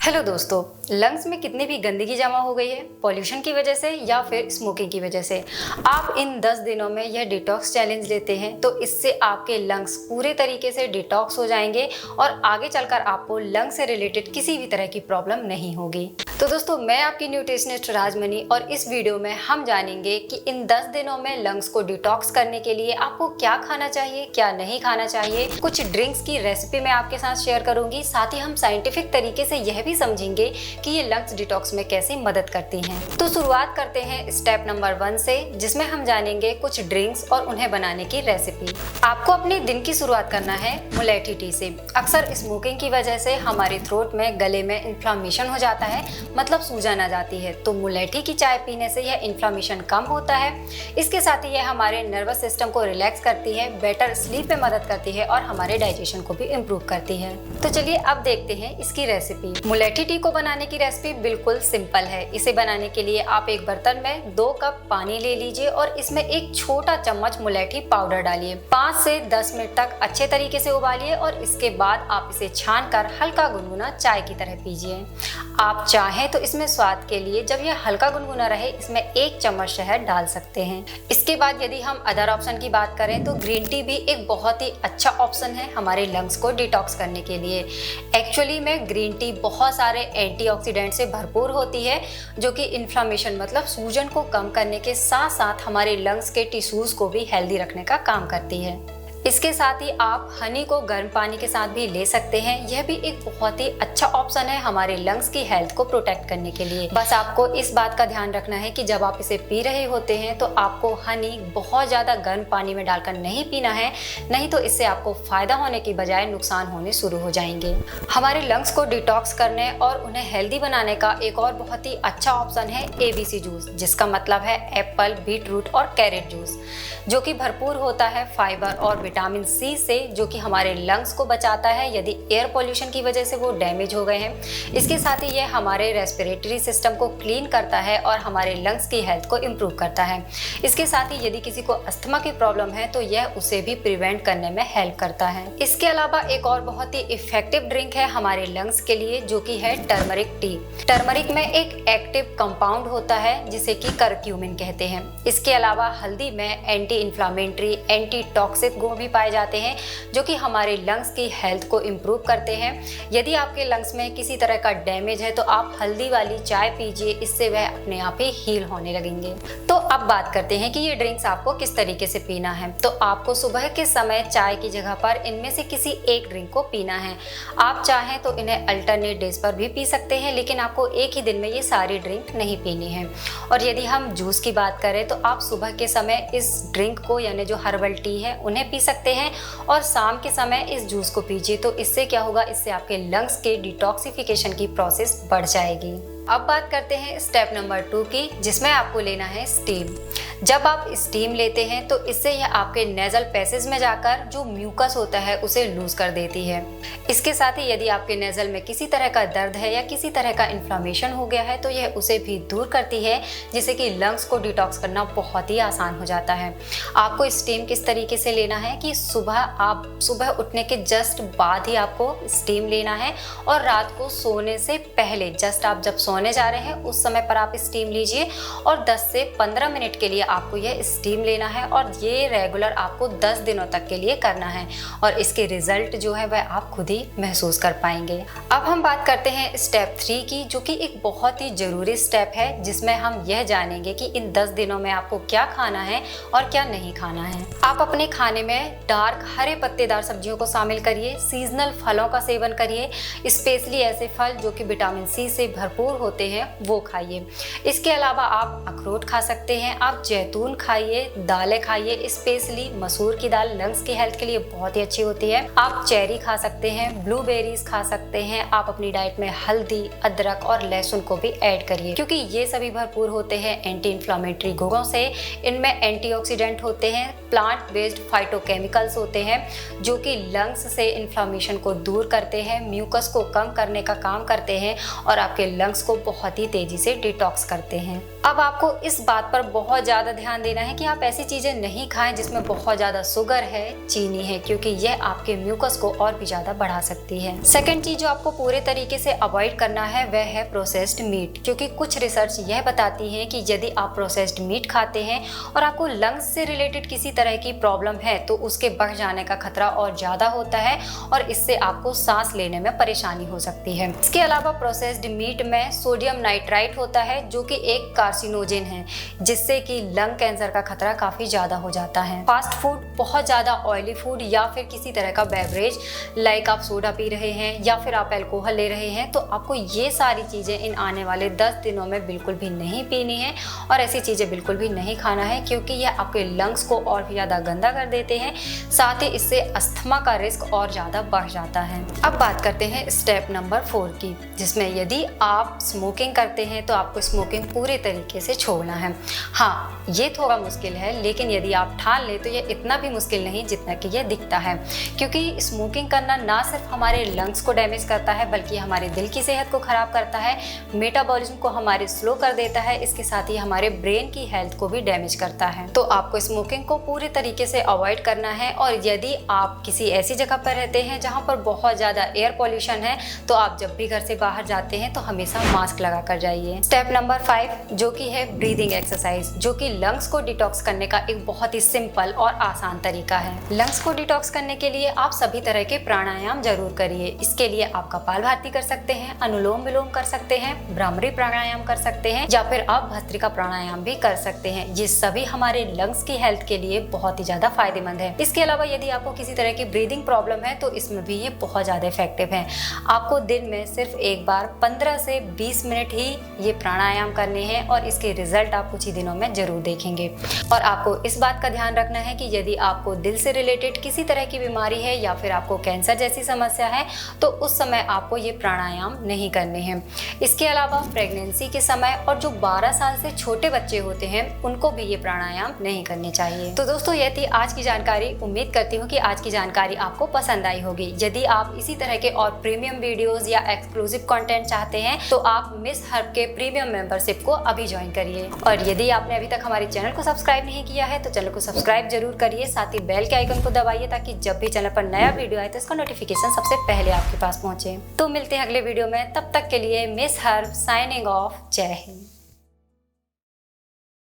Hello दोस्तों, lungs में कितनी भी गंदगी जमा हो गई है पॉल्यूशन की वजह से या फिर स्मोकिंग की वजह से, आप इन 10 दिनों में यह डिटॉक्स चैलेंज लेते हैं तो इससे आपके लंग्स पूरे तरीके से डिटॉक्स हो जाएंगे और आगे चलकर आपको लंग्स से रिलेटेड किसी भी तरह की प्रॉब्लम नहीं होगी। तो दोस्तों, मैं आपकी न्यूट्रिशनिस्ट राजमणि और इस वीडियो में हम जानेंगे कि इन 10 दिनों में लंग्स को डिटॉक्स करने के लिए आपको क्या खाना चाहिए, क्या नहीं खाना चाहिए। कुछ ड्रिंक्स की रेसिपी मैं आपके साथ शेयर करूंगी, साथ ही हम साइंटिफिक तरीके से यह भी समझेंगे कि ये लंग्स डिटॉक्स में कैसे मदद करती हैं। तो शुरुआत करते हैं स्टेप नंबर 1 से, जिसमें हम जानेंगे कुछ ड्रिंक्स और उन्हें बनाने की रेसिपी। आपको अपने दिन की शुरुआत करना है मुलेठी टी से। अक्सर स्मोकिंग की वजह से हमारे थ्रोट में, गले में इन्फ्लामेशन हो जाता है, मतलब सूजन आ जाती है। तो मुलेठी की चाय पीने से यह इन्फ्लामेशन कम होता है। इसके साथ ही यह हमारे नर्वस सिस्टम को रिलैक्स करती है, बेटर स्लीप में मदद करती है और हमारे डाइजेशन को भी इम्प्रूव करती है। तो चलिए अब देखते हैं इसकी रेसिपी। मुलेठी टी को बनाने की रेसिपी बिल्कुल सिंपल है। इसे बनाने के लिए आप एक बर्तन में 2 कप पानी ले लीजिए और इसमें एक छोटा चम्मच मुलेठी पाउडर डालिए। 5 से 10 मिनट तक अच्छे तरीके से उबालिए और इसके बाद आप इसे छानकर हल्का गुनगुना चाय की तरह पीजिए। आप चाहें तो इसमें स्वाद के लिए, जब यह हल्का गुनगुना रहे, इसमें 1 चम्मच शहद डाल सकते हैं। इसके बाद यदि हम अदर ऑप्शन की बात करें तो ग्रीन टी भी एक बहुत ही अच्छा ऑप्शन है हमारे लंग्स को डिटॉक्स करने के लिए। एक्चुअली में ग्रीन टी बहुत सारे एंटीऑक्सीडेंट से भरपूर होती है, जो कि इन्फ्लामेशन मतलब सूजन को कम करने के साथ साथ हमारे लंग्स के टिश्यूज को भी हेल्दी रखने का काम करती है। इसके साथ ही आप हनी को गर्म पानी के साथ भी ले सकते हैं। यह भी एक बहुत ही अच्छा ऑप्शन है हमारे लंग्स की हेल्थ को प्रोटेक्ट करने के लिए। बस आपको इस बात का ध्यान रखना है कि जब आप इसे पी रहे होते हैं तो आपको हनी बहुत ज़्यादा गर्म पानी में डालकर नहीं पीना है, नहीं तो इससे आपको फ़ायदा होने की बजाय नुकसान होने शुरू हो जाएंगे। हमारे लंग्स को डिटॉक्स करने और उन्हें हेल्दी बनाने का एक और बहुत ही अच्छा ऑप्शन है ABC जूस, जिसका मतलब है एप्पल, बीटरूट और कैरेट जूस, जो कि भरपूर होता है फाइबर और विटामिन सी से, जो कि हमारे लंग्स को बचाता है यदि एयर पोल्यूशन की वजह से वो डैमेज हो गए हैं। इसके साथ ही यह हमारे रेस्पिरेटरी सिस्टम को क्लीन करता है और हमारे लंग्स की हेल्थ को इम्प्रूव करता है। इसके साथ ही यदि किसी को अस्थमा की प्रॉब्लम है तो यह उसे भी प्रिवेंट करने में हेल्प करता है। इसके अलावा एक और बहुत ही इफेक्टिव ड्रिंक है हमारे लंग्स के लिए, जो कि है टर्मरिक टी। टर्मरिक में एक एक्टिव कंपाउंड होता है जिसे कि करक्यूमिन कहते हैं। इसके अलावा हल्दी में एंटी इन्फ्लामेटरी, एंटी टॉक्सिक गुण भी पाए जाते हैं, जो कि हमारे लंग्स की हेल्थ को इम्प्रूव करते हैं। यदि आपके लंग्स में किसी तरह का डैमेज है तो आप हल्दी वाली चाय पीजिए, इससे वह अपने आप ही हील होने लगेंगे। तो अब बात करते हैं कि ये ड्रिंक्स आपको किस तरीके से पीना है। तो आपको सुबह के समय चाय की जगह पर इनमें से किसी एक ड्रिंक को पीना है। आप चाहें तो इन्हें अल्टरनेट डेज पर भी पी सकते हैं, लेकिन आपको एक ही दिन में ये सारी ड्रिंक नहीं पीनी है। और यदि हम जूस की बात करें तो आप सुबह के समय इस ड्रिंक को, यानी जो हर्बल टी है, उन्हें पी सकते हैं और शाम के समय इस जूस को पीजिए। तो इससे क्या होगा, इससे आपके लंग्स के डिटॉक्सिफिकेशन की प्रोसेस बढ़ जाएगी। अब बात करते हैं स्टेप नंबर 2 की, जिसमें आपको लेना है स्टीम। जब आप स्टीम लेते हैं तो इससे यह आपके नेजल पैसेज में जाकर जो म्यूकस होता है उसे लूज कर देती है। इसके साथ ही यदि आपके नेजल में किसी तरह का दर्द है या किसी तरह का इन्फ्लामेशन हो गया है तो यह उसे भी दूर करती है, जिससे कि लंग्स को डिटॉक्स करना बहुत ही आसान हो जाता है। आपको स्टीम किस तरीके से लेना है कि सुबह उठने के जस्ट बाद ही आपको स्टीम लेना है और रात को सोने से पहले जस्ट आप जब सोने जा रहे हैं उस समय पर आप स्टीम लीजिए और 10 से 15 मिनट के लिए आपको यह स्टीम लेना है और ये रेगुलर आपको 10 दिनों तक के लिए करना है और इसके रिजल्ट जो है वह आप खुद ही महसूस कर पाएंगे। अब हम बात करते हैं स्टेप 3 की, जो कि एक बहुत ही जरूरी स्टेप है, जिसमें हम यह जानेंगे कि इन 10 दिनों में आपको क्या खाना है और क्या नहीं खाना है। आप अपने खाने में डार्क हरे पत्तेदार सब्जियों को शामिल करिए, सीजनल फलों का सेवन करिए, स्पेशली ऐसे फल जो कि विटामिन सी से भरपूर होते हैं वो खाइए। इसके अलावा आप अखरोट खा सकते हैं, आप जैतून खाइए, दालें खाइए, स्पेशली मसूर की दाल लंग्स की हेल्थ के लिए बहुत ही अच्छी होती है। आप चेरी खा सकते हैं, ब्लूबेरीज खा सकते हैं। आप अपनी डाइट में हल्दी, अदरक और लहसुन को भी ऐड करिए, क्योंकि ये सभी भरपूर होते हैं एंटी इन्फ्लामेटरी गुणों से। इनमें एंटीऑक्सीडेंट होते हैं, प्लांट बेस्ड फाइटोकेमिकल्स होते हैं, जो कि लंग्स से इन्फ्लामेशन को दूर करते हैं, म्यूकस को कम करने का काम करते हैं और आपके लंग्स को बहुत ही तेजी से डिटॉक्स करते हैं। अब आपको इस बात पर बहुत ज़्यादा ध्यान देना है कि आप ऐसी चीज़ें नहीं खाएं जिसमें बहुत ज़्यादा शुगर है, चीनी है, क्योंकि यह आपके म्यूकस को और भी ज़्यादा बढ़ा सकती है। सेकंड चीज़ जो आपको पूरे तरीके से अवॉइड करना है वह है प्रोसेस्ड मीट, क्योंकि कुछ रिसर्च यह बताती है कि यदि आप प्रोसेस्ड मीट खाते हैं और आपको लंग्स से रिलेटेड किसी तरह की प्रॉब्लम है तो उसके बढ़ जाने का खतरा और ज़्यादा होता है और इससे आपको सांस लेने में परेशानी हो सकती है। इसके अलावा प्रोसेस्ड मीट में सोडियम नाइट्राइट होता है जो कि एक कार्सिनोजेन है, जिससे कि लंग कैंसर का खतरा काफी ज्यादा हो जाता है। फास्ट फूड, बहुत ज्यादा ऑयली फूड या फिर किसी तरह का बेवरेज लाइक आप सोडा पी रहे हैं या फिर आप अल्कोहल ले रहे हैं, तो आपको ये सारी चीजें इन आने वाले 10 दिनों में बिल्कुल भी नहीं पीनी है और ऐसी चीजें बिल्कुल भी नहीं खाना है, क्योंकि यह आपके लंग्स को और भी ज्यादा गंदा कर देते हैं। साथ ही इससे अस्थमा का रिस्क और ज्यादा बढ़ जाता है। अब बात करते हैं स्टेप नंबर 4 की, जिसमें यदि आप स्मोकिंग करते हैं तो आपको स्मोकिंग पूरे तरीके से छोड़ना है। हाँ, ये थोड़ा मुश्किल है, लेकिन यदि आप ठान ले तो ये इतना भी मुश्किल नहीं जितना कि ये दिखता है, क्योंकि स्मोकिंग करना ना सिर्फ हमारे लंग्स को डैमेज करता है बल्कि हमारे दिल की सेहत को खराब करता है, मेटाबॉलिज्म को हमारे स्लो कर देता है, इसके साथ ही हमारे ब्रेन की हेल्थ को भी डैमेज करता है। तो आपको स्मोकिंग को पूरे तरीके से अवॉइड करना है। और यदि आप किसी ऐसी जगह पर रहते हैं जहाँ पर बहुत ज़्यादा एयर पॉल्यूशन है तो आप जब भी घर से बाहर जाते हैं तो हमेशा मास्क लगा कर जाइए। स्टेप नंबर 5 जो कि है ब्रीदिंग एक्सरसाइज, जो कि लंग्स को डिटॉक्स करने का एक बहुत ही सिंपल और आसान तरीका है। लंग्स को डिटॉक्स करने के लिए आप सभी तरह के प्राणायाम जरूर करिए। इसके लिए आप कपालभाति कर सकते हैं, अनुलोम विलोम कर सकते हैं, भ्रामरी प्राणायाम कर सकते हैं या फिर आप भस्त्रिका प्राणायाम भी कर सकते हैं। ये सभी हमारे लंग्स की हेल्थ के लिए बहुत ही ज्यादा फायदेमंद है। इसके अलावा यदि आपको किसी तरह की ब्रीदिंग प्रॉब्लम है तो इसमें भी ये बहुत ज्यादा इफेक्टिव है। आपको दिन में सिर्फ एक बार 15 से 20 मिनट ही ये प्राणायाम करने हैं और इसके रिजल्ट आप कुछ ही दिनों में जरूर देखेंगे। और आपको इस बात का ध्यान रखना है कि यदि आपको दिल से रिलेटेड किसी तरह की बीमारी है या फिर आपको कैंसर जैसी समस्या है तो उस समय आपको ये प्राणायाम नहीं करने हैं। इसके अलावा प्रेगनेंसी के समय और जो 12 साल से छोटे बच्चे होते हैं उनको भी ये प्राणायाम नहीं करने चाहिए। तो दोस्तों, ये थी आज की जानकारी। उम्मीद करती हूँ कि आज की जानकारी आपको पसंद आई होगी। यदि आप इसी तरह के और प्रीमियम वीडियोस या एक्सक्लूसिव कंटेंट चाहते हैं तो आप मिस हर्ब के प्रीमियम मेंबरशिप को अभी ज्वाइन करिए। और यदि आपने अभी तक हमारे चैनल को सब्सक्राइब नहीं किया है तो चैनल को सब्सक्राइब जरूर करिए, साथ ही बेल के आइकन को दबाइए ताकि जब भी चैनल पर नया वीडियो आए तो इसका नोटिफिकेशन सबसे पहले आपके पास पहुंचे। तो मिलते हैं अगले वीडियो में, तब तक के लिए मिस हर्ब साइनिंग ऑफ। जय हिंद।